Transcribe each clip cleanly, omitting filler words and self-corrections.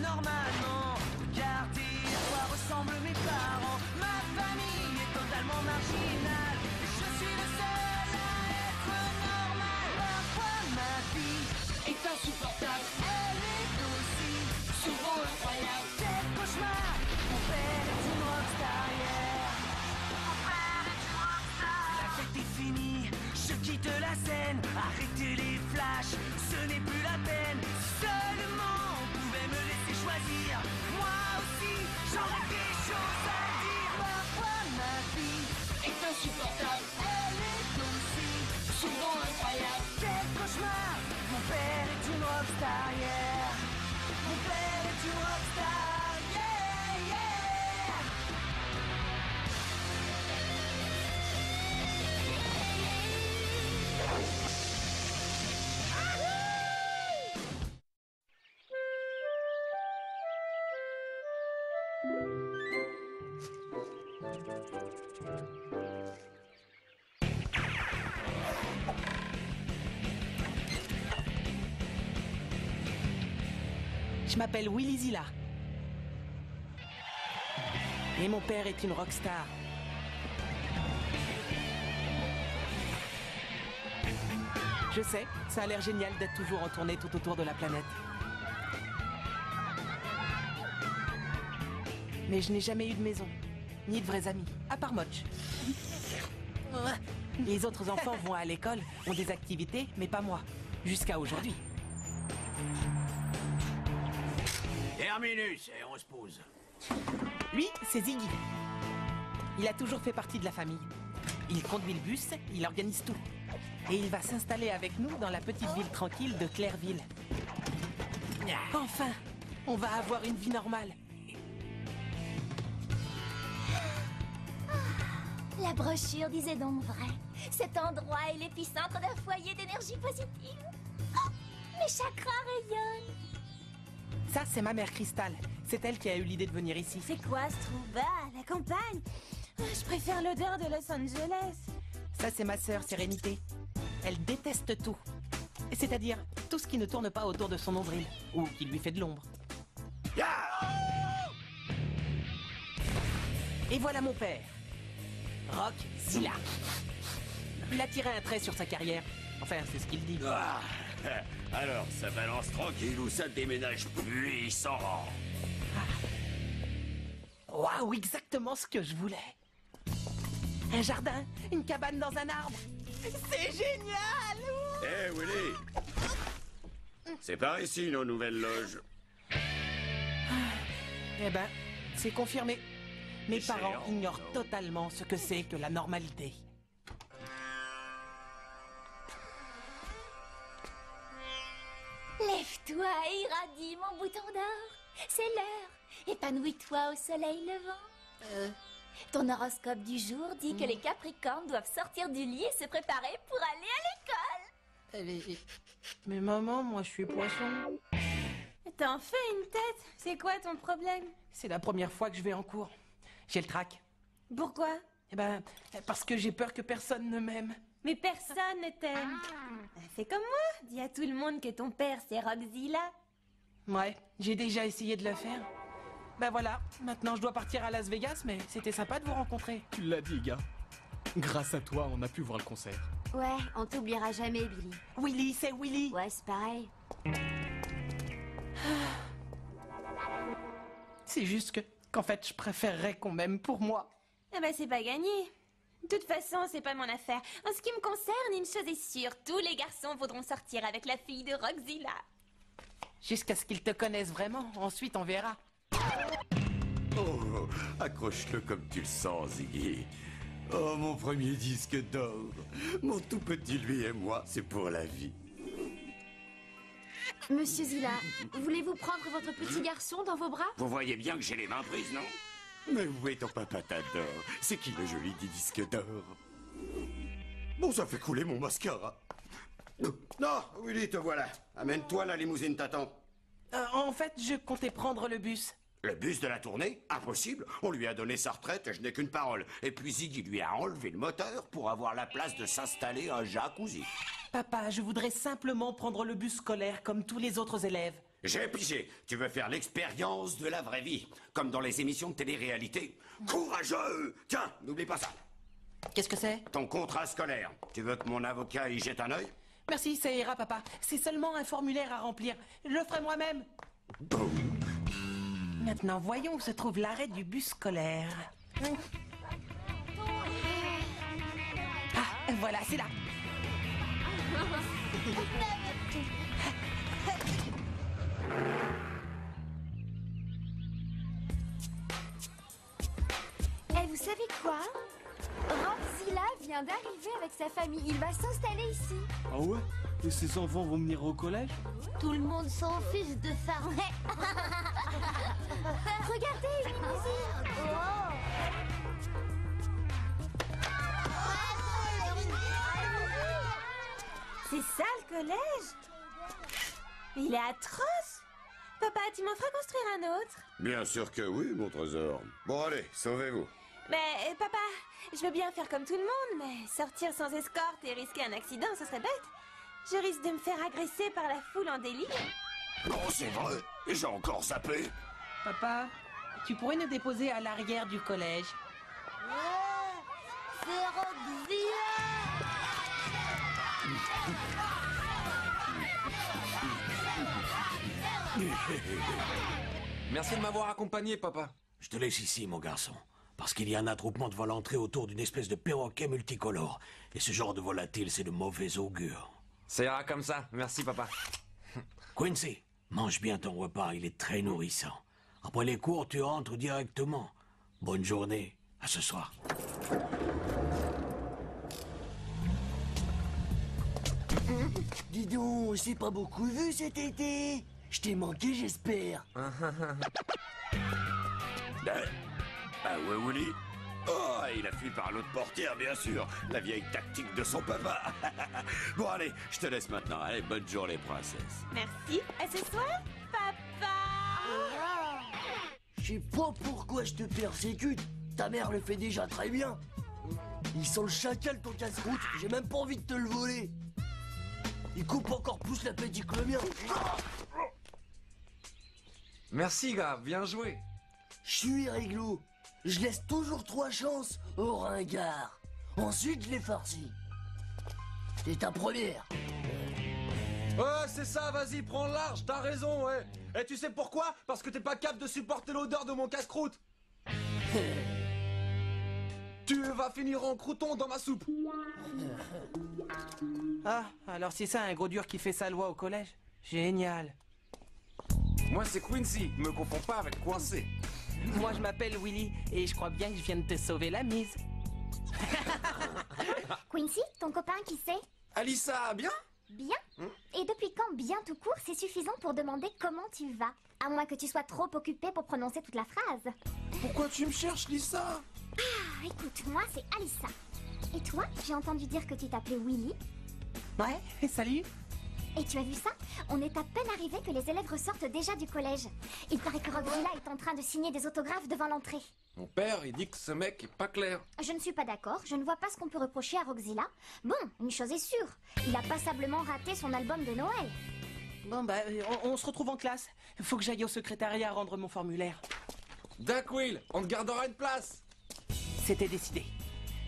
normalement. Regardez à quoi ressemblent mes parents. Ma famille est totalement marginale. Je suis le seul à être normal. Parfois ma vie est insupportable. Elle est aussi souvent incroyable. Quel cauchemar. Mon père est une rockstar, yeah. Mon père est une rockstar. La fête est finie, je quitte la scène. Arrêtez les flashs, ce n'est plus la peine. Si seulement on pouvait me laisser choisir. Moi aussi, j'aurais des choses à dire. Parfois ma vie est insupportable. Elle est aussi souvent incroyable. Quel cauchemar. Mon père est une rockstar, yeah. Mon père est une rockstar, yeah, yeah. Je m'appelle Willy Zilla. Et mon père est une rockstar. Je sais, ça a l'air génial d'être toujours en tournée tout autour de la planète. Mais je n'ai jamais eu de maison, ni de vrais amis, à part Motch. Les autres enfants vont à l'école, ont des activités, mais pas moi. Jusqu'à aujourd'hui. Terminus, et on se pose. Lui, c'est Ziggy. Il a toujours fait partie de la famille. Il conduit le bus, il organise tout. Et il va s'installer avec nous dans la petite ville tranquille de Clairville. Enfin, on va avoir une vie normale. La brochure disait donc vrai. Cet endroit est l'épicentre d'un foyer d'énergie positive. Oh, mes chakras rayonnent. Ça, c'est ma mère Cristal. C'est elle qui a eu l'idée de venir ici. C'est quoi ce trou? Bah, la campagne. Je préfère l'odeur de Los Angeles. Ça, c'est ma sœur Sérénité. Elle déteste tout. C'est-à-dire tout ce qui ne tourne pas autour de son nombril ou qui lui fait de l'ombre. Et voilà mon père. Rockzilla. Il a tiré un trait sur sa carrière. Enfin, c'est ce qu'il dit. Ah, alors, ça balance tranquille ou ça déménage puissant? Waouh, exactement ce que je voulais. Un jardin, une cabane dans un arbre. C'est génial! Eh, Willy! C'est par ici, nos nouvelles loges. Eh ben, c'est confirmé. Mes C'est parents géant, ignorent non? totalement ce que c'est que la normalité. Lève-toi et irradie, mon bouton d'or. C'est l'heure. Épanouis-toi au soleil levant. Ton horoscope du jour dit que les Capricornes doivent sortir du lit et se préparer pour aller à l'école. Mais maman, moi je suis poisson. T'en fais une tête. C'est quoi ton problème? C'est la première fois que je vais en cours. J'ai le trac. Pourquoi? Eh ben, parce que j'ai peur que personne ne m'aime. Mais personne ne t'aime. Fais comme moi. Dis à tout le monde que ton père c'est Rockzilla. Ouais, j'ai déjà essayé de le faire. Ben voilà, maintenant je dois partir à Las Vegas, mais c'était sympa de vous rencontrer. Tu l'as dit, gars. Grâce à toi, on a pu voir le concert. Ouais, on t'oubliera jamais, Billy. Willy, c'est Willy. Ouais, c'est pareil. C'est juste qu'en fait, je préférerais qu'on m'aime pour moi. Eh ben c'est pas gagné. De toute façon, c'est pas mon affaire. En ce qui me concerne, une chose est sûre. Tous les garçons voudront sortir avec la fille de Rockzilla. Jusqu'à ce qu'ils te connaissent vraiment. Ensuite, on verra. Oh, accroche-le comme tu le sens, Ziggy. Oh, mon premier disque d'or. Mon tout petit lui et moi, c'est pour la vie. Monsieur Zilla, voulez-vous prendre votre petit garçon dans vos bras? Vous voyez bien que j'ai les mains prises, non? Mais où est ton papa t'adore? C'est qui le joli dit disque d'or? Bon, ça fait couler mon mascara. Non, Willy, te voilà. Amène-toi, la limousine t'attend. En fait, je comptais prendre le bus. Le bus de la tournée? Impossible. On lui a donné sa retraite et je n'ai qu'une parole. Et puis Ziggy lui a enlevé le moteur pour avoir la place de s'installer un jacuzzi. Papa, je voudrais simplement prendre le bus scolaire comme tous les autres élèves. J'ai pigé. Tu veux faire l'expérience de la vraie vie, comme dans les émissions de télé-réalité. Courageux! Tiens, n'oublie pas ça. Qu'est-ce que c'est? Ton contrat scolaire. Tu veux que mon avocat y jette un œil? Merci, ça ira, papa. C'est seulement un formulaire à remplir. Je le ferai moi-même. Boum. Maintenant, voyons où se trouve l'arrêt du bus scolaire. Ah, voilà, c'est là. Eh, vous savez quoi? Roxila vient d'arriver avec sa famille. Il va s'installer ici. Ah ouais? Et ces enfants vont venir au collège? Tout le monde s'en fiche de ça. Regardez, une musique. C'est ça le collège? Il est atroce. Papa, tu m'en feras construire un autre? Bien sûr que oui, mon trésor. Bon, allez, sauvez-vous. Mais papa, je veux bien faire comme tout le monde, mais sortir sans escorte et risquer un accident, ce serait bête. Je risque de me faire agresser par la foule en délire. Oh, c'est vrai. J'ai encore zappé. Papa, tu pourrais nous déposer à l'arrière du collège. C'est Roxila. Merci de m'avoir accompagné, papa. Je te laisse ici, mon garçon. Parce qu'il y a un attroupement devant l'entrée autour d'une espèce de perroquet multicolore. Et ce genre de volatile, c'est de mauvais augure. Ça ira comme ça. Merci, papa. Quincy, mange bien ton repas, il est très nourrissant. Après les cours, tu rentres directement. Bonne journée, à ce soir. Dis donc, c'est pas beaucoup vu cet été. Je t'ai manqué, j'espère. Ah ouais, Willy? Oh, il a fui par l'autre portière, bien sûr. La vieille tactique de son papa. Bon, allez, je te laisse maintenant. Allez, bonne journée, princesse. Merci. À ce soir, papa. Je sais pas pourquoi je te persécute. Ta mère le fait déjà très bien. Il sent le chacal ton casse-croûte. J'ai même pas envie de te le voler. Il coupe encore plus l'appétit que le mien. Merci, gars. Bien joué. Je suis réglo. Je laisse toujours 3 chances au ringard. Ensuite, je les farcis. C'est ta première. Ouais, c'est ça, vas-y, prends le large, t'as raison, ouais. Et tu sais pourquoi? Parce que t'es pas capable de supporter l'odeur de mon casse-croûte. Tu vas finir en crouton dans ma soupe. Ah, alors c'est ça un gros dur qui fait sa loi au collège? Génial. Moi, c'est Quincy. Me confonds pas avec Coincé. Moi, je m'appelle Willy et je crois bien que je viens de te sauver la mise. Quincy, ton copain, qui c'est? Alissa, bien? Bien? Et depuis quand bien tout court, c'est suffisant pour demander comment tu vas? À moins que tu sois trop occupé pour prononcer toute la phrase. Pourquoi tu me cherches, Lisa? Ah, écoute, moi c'est Alissa. Et toi, j'ai entendu dire que tu t'appelais Willy. Ouais, salut. Et tu as vu ça? On est à peine arrivé que les élèves ressortent déjà du collège. Il paraît que Roxila est en train de signer des autographes devant l'entrée. Mon père, il dit que ce mec est pas clair. Je ne suis pas d'accord, je ne vois pas ce qu'on peut reprocher à Roxila. Bon, une chose est sûre, il a passablement raté son album de Noël. Bon, bah, on se retrouve en classe. Faut que j'aille au secrétariat rendre mon formulaire. Will, on te gardera une place. C'était décidé.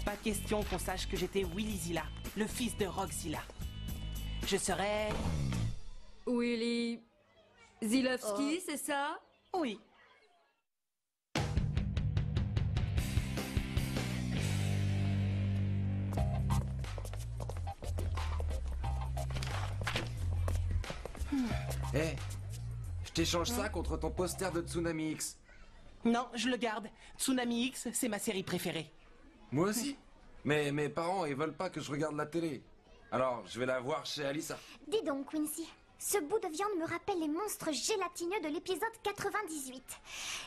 Pas question qu'on sache que j'étais Willy Zilla, le fils de Roxila. Je serai... Willy Zilowski, c'est ça? Oui. Hé, je t'échange ça contre ton poster de Tsunami X. Non, je le garde. Tsunami X, c'est ma série préférée. Moi aussi. Mais mes parents, ils veulent pas que je regarde la télé. Alors, je vais la voir chez Alissa. Dis donc, Quincy, ce bout de viande me rappelle les monstres gélatineux de l'épisode 98.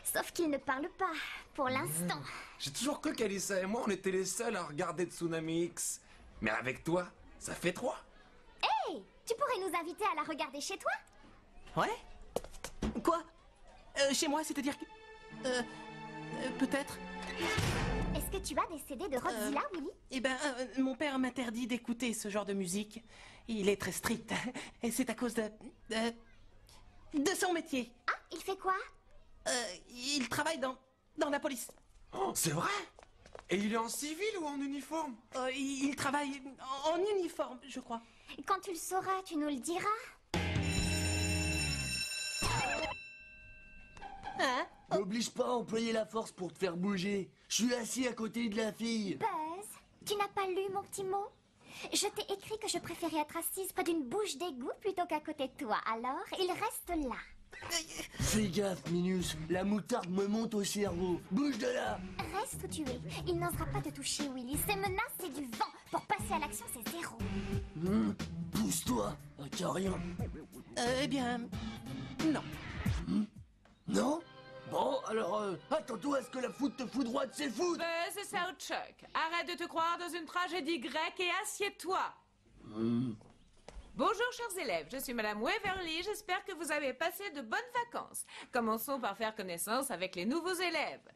Sauf qu'ils ne parlent pas, pour l'instant. J'ai toujours cru qu'Alissa et moi, on était les seuls à regarder Tsunami X. Mais avec toi, ça fait 3. Hey, tu pourrais nous inviter à la regarder chez toi? Ouais? Quoi? Chez moi, c'est-à-dire que... peut-être. Est-ce que tu as des CD de Roxila, Willy? Eh ben, mon père m'interdit d'écouter ce genre de musique. Il est très strict. Et c'est à cause de... De son métier. Ah, il fait quoi? Il travaille dans la police. Oh, c'est vrai? Et il est en civil ou en uniforme? Il travaille en uniforme, je crois. Quand tu le sauras, tu nous le diras. Hein? N'oblige pas à employer la force pour te faire bouger. Je suis assis à côté de la fille. Buzz, tu n'as pas lu mon petit mot? Je t'ai écrit que je préférais être assise près d'une bouche d'égout plutôt qu'à côté de toi. Alors, il reste là. Fais gaffe, Minus. La moutarde me monte au cerveau. Bouge de là. Reste où tu es. Il n'osera pas te toucher, Willy. Ces menaces, c'est du vent. Pour passer à l'action, c'est zéro. Pousse-toi. Un carien. Eh bien... non. Non? Bon, alors, attends-toi à ce que la foudre te foudroie de ses foudres. C'est ça, Chuck. Arrête de te croire dans une tragédie grecque et assieds-toi. Bonjour, chers élèves. Je suis Madame Waverly. J'espère que vous avez passé de bonnes vacances. Commençons par faire connaissance avec les nouveaux élèves.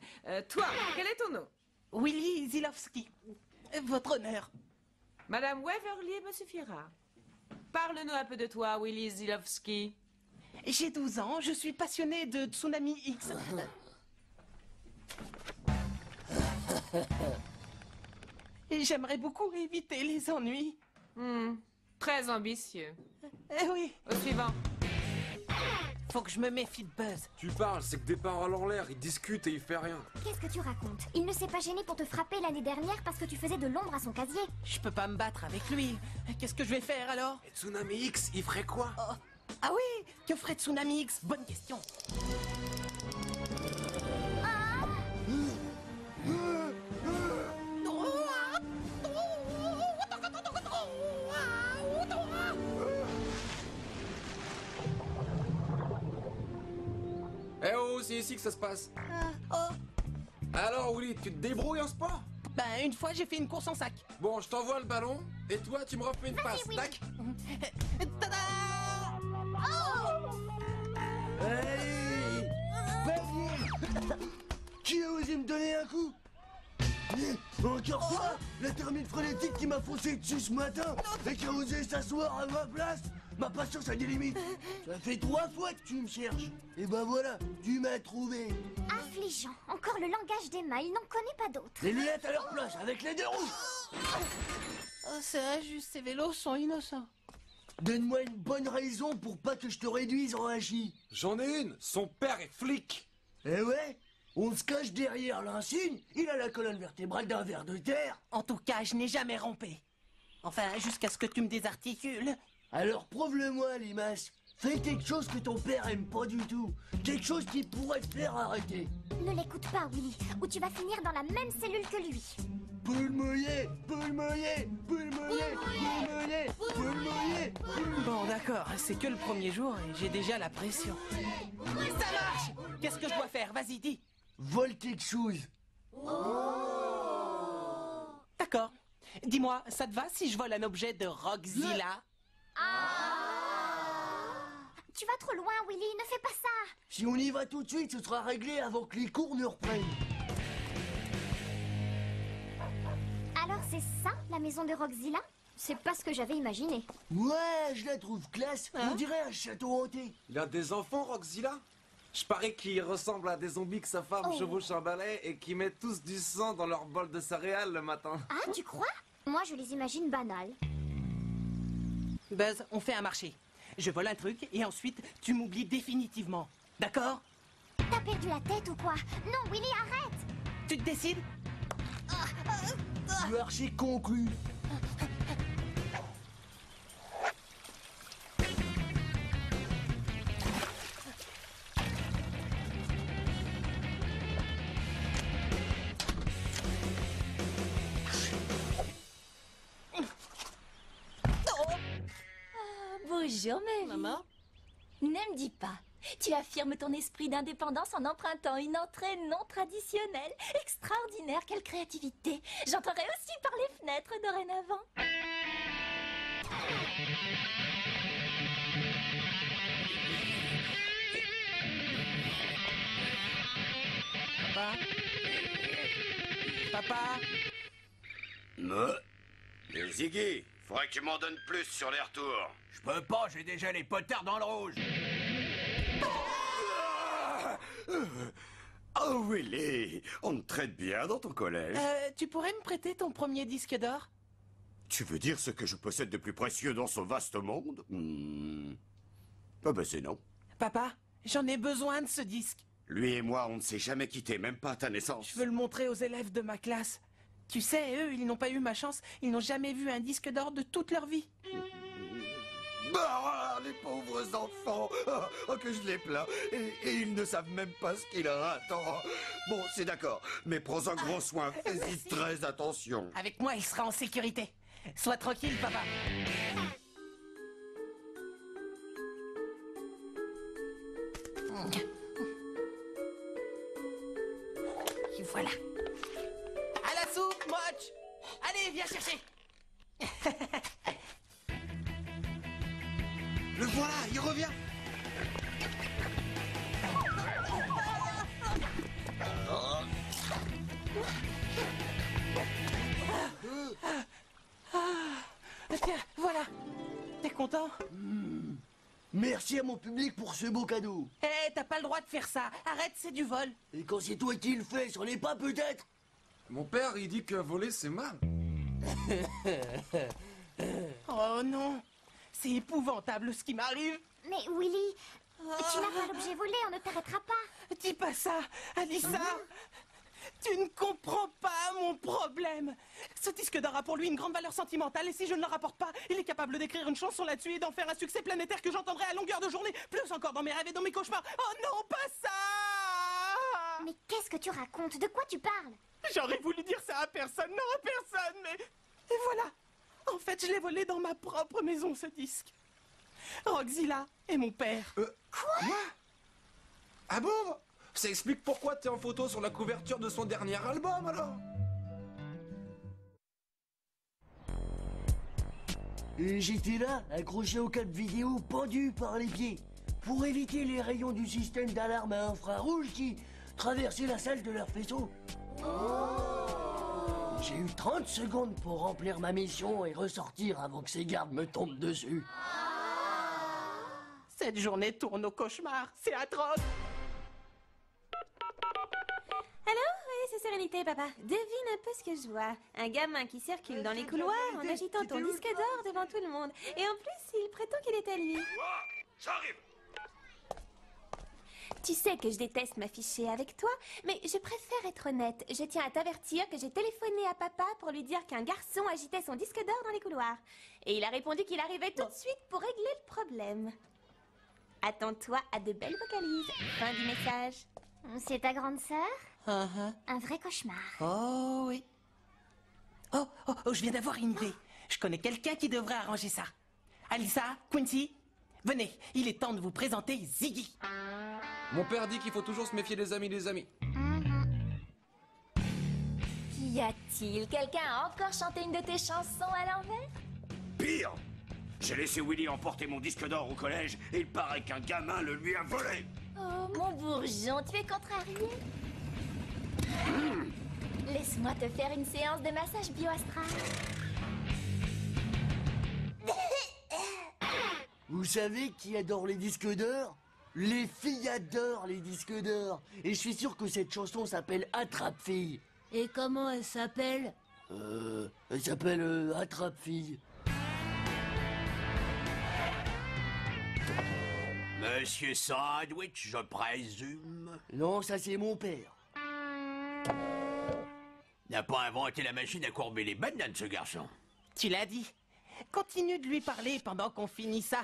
Toi, quel est ton nom? Willy Zilowski. Votre honneur. Madame Waverly me suffira. Parle-nous un peu de toi, Willy Zilowski. J'ai 12 ans, je suis passionné de Tsunami X. Et j'aimerais beaucoup éviter les ennuis. Très ambitieux. Eh oui. Au suivant. Faut que je me méfie de Buzz. Tu parles, c'est que des paroles en l'air, il discute et il fait rien. Qu'est-ce que tu racontes? Il ne s'est pas gêné pour te frapper l'année dernière parce que tu faisais de l'ombre à son casier. Je peux pas me battre avec lui. Qu'est-ce que je vais faire alors? Et Tsunami X, il ferait quoi? Ah oui, que ferait Tsunami X? Bonne question. Eh oh, c'est ici que ça se passe. Alors, Willy, tu te débrouilles en sport? Ben, une fois, j'ai fait une course en sac. Bon, je t'envoie le ballon, et toi, tu me refais une passe. Willy. Tac. Tada! Allez! Vas-y! Qui a osé me donner un coup? Encore toi? La termite frénétique qui m'a foncé dessus ce matin et qui a osé s'asseoir à ma place? Ma patience a des limites. Ça fait 3 fois que tu me cherches. Et ben voilà, tu m'as trouvé. Affligeant. Encore le langage des mains. Il n'en connaît pas d'autres. Les lunettes à leur place, avec les deux roues. Oh, c'est injuste, ces vélos sont innocents. Donne-moi une bonne raison pour pas que je te réduise en hachis. J'en ai une, son père est flic. Eh ouais? On se cache derrière l'insigne, il a la colonne vertébrale d'un ver de terre. En tout cas, je n'ai jamais rampé. Enfin, jusqu'à ce que tu me désarticules. Alors prouve-le-moi, Limace. Fais quelque chose que ton père aime pas du tout. Quelque chose qui pourrait te faire arrêter. Ne l'écoute pas, Willy, ou tu vas finir dans la même cellule que lui. Poule mouillée, poule mouillée, poule mouillée, poule mouillée, poule mouillée. Bon, d'accord, c'est que le premier jour et j'ai déjà la pression. Ça marche! Qu'est-ce que je dois faire? Vas-y, dis. Vole quelque chose. D'accord. Dis-moi, ça te va si je vole un objet de Rockzilla? Tu vas trop loin, Willy, ne fais pas ça. Si on y va tout de suite, ce sera réglé avant que les cours ne reprennent. Alors c'est ça, la maison de Rockzilla? C'est pas ce que j'avais imaginé. Ouais, je la trouve classe. Hein? On dirait un château hanté. Il a des enfants, Rockzilla? Je parie qu'il ressemble à des zombies que sa femme chevauche un balai et qui mettent tous du sang dans leur bol de céréales le matin. Ah, tu crois? Moi, je les imagine banales. Buzz, on fait un marché. Je vole un truc et ensuite tu m'oublies définitivement. D'accord? T'as perdu la tête ou quoi? Non, Willy, arrête! Tu te décides? Marché conclu. Bonjour, ma vie. Maman? Ne me dis pas. Tu affirmes ton esprit d'indépendance en empruntant une entrée non traditionnelle. Extraordinaire, quelle créativité. J'entrerai aussi par les fenêtres dorénavant. Papa? Papa? Mais Ziggy, faudrait que tu m'en donnes plus sur les retours. Je peux pas, j'ai déjà les potards dans le rouge. Oh, Willy, on te traite bien dans ton collège. Tu pourrais me prêter ton premier disque d'or? Tu veux dire ce que je possède de plus précieux dans ce vaste monde? Ah ben c'est non. Papa, j'en ai besoin de ce disque. Lui et moi, on ne s'est jamais quittés, même pas à ta naissance. Je veux le montrer aux élèves de ma classe. Tu sais, eux, ils n'ont pas eu ma chance. Ils n'ont jamais vu un disque d'or de toute leur vie. Bah, les pauvres enfants, que je les plains. Et ils ne savent même pas ce qu'ils ratent. Bon, c'est d'accord, mais prends un gros soin, fais-y très attention. Avec moi, il sera en sécurité. Sois tranquille, papa. Et voilà. À la soupe, Moch. Allez, viens chercher. Le voilà, il revient. Tiens, voilà. T'es content? Merci à mon public pour ce beau cadeau. Eh, t'as pas le droit de faire ça. Arrête, c'est du vol. Et quand c'est toi qui le fais, c'en est pas peut-être? Mon père, il dit que voler, c'est mal. Oh non. C'est épouvantable ce qui m'arrive. Mais Willy, tu n'as pas l'objet volé, on ne t'arrêtera pas. Dis pas ça, Alissa. Tu ne comprends pas mon problème. Ce disque d'or a pour lui une grande valeur sentimentale et si je ne le rapporte pas, il est capable d'écrire une chanson là-dessus et d'en faire un succès planétaire que j'entendrai à longueur de journée, plus encore dans mes rêves et dans mes cauchemars. Oh non, pas ça! Mais qu'est-ce que tu racontes? De quoi tu parles? J'aurais voulu dire ça à personne, non à personne, mais... Et voilà. En fait, je l'ai volé dans ma propre maison, ce disque. Roxila est mon père. Quoi? Ah bon? Ça explique pourquoi t'es en photo sur la couverture de son dernier album, alors? Et j'étais là, accroché au câble vidéo, pendu par les pieds, pour éviter les rayons du système d'alarme à infrarouge qui traversaient la salle de leur faisceau. J'ai eu 30 secondes pour remplir ma mission et ressortir avant que ces gardes me tombent dessus. Cette journée tourne au cauchemar, c'est atroce. Allô? Oui, c'est Sérénité, papa. Devine un peu ce que je vois. Un gamin qui circule dans les couloirs en agitant ton disque d'or devant tout le monde. Et en plus, il prétend qu'il est à lui. J'arrive. Tu sais que je déteste m'afficher avec toi, mais je préfère être honnête. Je tiens à t'avertir que j'ai téléphoné à papa pour lui dire qu'un garçon agitait son disque d'or dans les couloirs. Et il a répondu qu'il arrivait tout de suite pour régler le problème. Attends-toi à de belles vocalises. Fin du message. C'est ta grande sœur? Un vrai cauchemar. Oh oui. Oh, je viens d'avoir une idée. Je connais quelqu'un qui devrait arranger ça. Alissa, Quincy, venez, il est temps de vous présenter Ziggy. Mon père dit qu'il faut toujours se méfier des amis. Qu'y a-t-il? Quelqu'un a encore chanté une de tes chansons à l'envers? Pire, j'ai laissé Willy emporter mon disque d'or au collège et il paraît qu'un gamin le lui a volé. Oh, mon bourgeon, tu es contrarié? Laisse-moi te faire une séance de massage bioastral. Vous savez qui adore les disques d'or? Les filles adorent les disques d'or. Et je suis sûr que cette chanson s'appelle Attrape-fille. Et comment elle s'appelle? Elle s'appelle Attrape-fille. Monsieur Sandwich, je présume. Non, ça c'est mon père. N'a pas inventé la machine à courber les bananes, ce garçon. Tu l'as dit. Continue de lui parler pendant qu'on finit ça.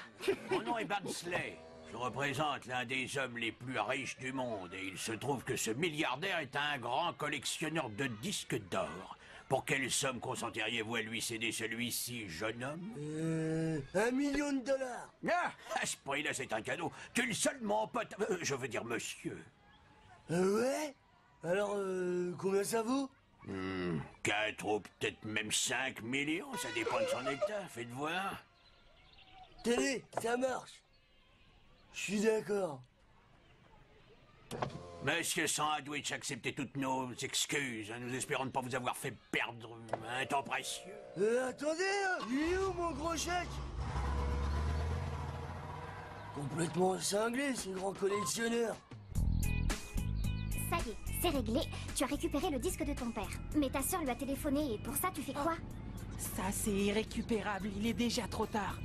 Mon nom est Barnsley. Je représente l'un des hommes les plus riches du monde et il se trouve que ce milliardaire est un grand collectionneur de disques d'or. Pour quelle somme consentiriez-vous à lui céder celui-ci, jeune homme? 1 million de dollars. Ah, à ce prix-là, c'est un cadeau. Tu es le seul, mon pote. Je veux dire, monsieur. Ouais? Alors, combien ça vaut? 4 ou peut-être même 5 millions, ça dépend de son état, faites voir. Tenez, ça marche. Je suis d'accord. Monsieur Sandwich, acceptez toutes nos excuses. Nous espérons ne pas vous avoir fait perdre un temps précieux. Attendez, il est où mon gros chèque? Complètement cinglé, ce grand collectionneur. ça y est, c'est réglé. Tu as récupéré le disque de ton père. Mais ta sœur lui a téléphoné et pour ça, tu fais quoi? Ça, c'est irrécupérable. Il est déjà trop tard.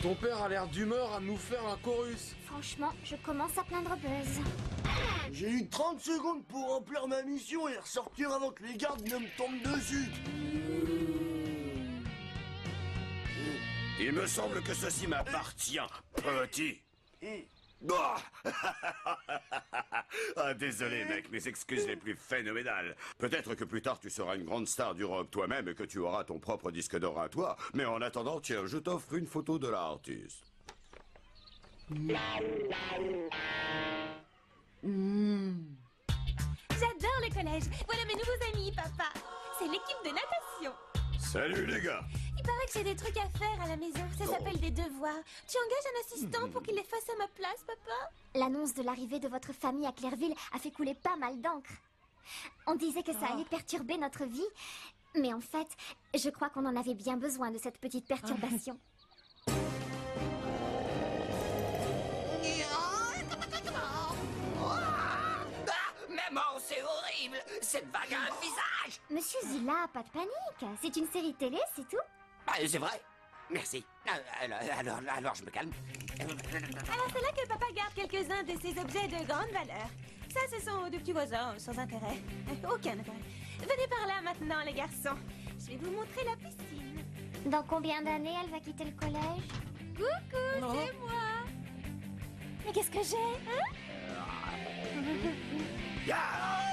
Ton père a l'air d'humeur à nous faire un chorus. Franchement, je commence à plaindre Buzz. J'ai eu 30 secondes pour remplir ma mission et ressortir avant que les gardes ne me tombent dessus. Il me semble que ceci m'appartient, petit. Ah, ah, désolé, mec, mes excuses les plus phénoménales. Peut-être que plus tard tu seras une grande star du rock toi-même et que tu auras ton propre disque d'or à toi. Mais en attendant, tiens, je t'offre une photo de l'artiste. J'adore le collège. Voilà mes nouveaux amis, papa. C'est l'équipe de natation. Salut les gars. Il paraît que j'ai des trucs à faire à la maison. Ça s'appelle des devoirs. Tu engages un assistant pour qu'il les fasse à ma place, papa? L'annonce de l'arrivée de votre famille à Clairville a fait couler pas mal d'encre. On disait que ça allait perturber notre vie, mais en fait, je crois qu'on en avait bien besoin de cette petite perturbation. Maman, c'est horrible! Cette vague a un visage! Monsieur Zilla, pas de panique. C'est une série télé, c'est tout. Ah, c'est vrai? Merci. Alors, je me calme. Alors c'est là que papa garde quelques-uns de ses objets de grande valeur. Ça, ce sont de petits voisins sans intérêt. Aucun intérêt. Venez par là maintenant, les garçons. Je vais vous montrer la piscine. Dans combien d'années elle va quitter le collège? Coucou, c'est moi. Mais qu'est-ce que j'ai, hein? Ah!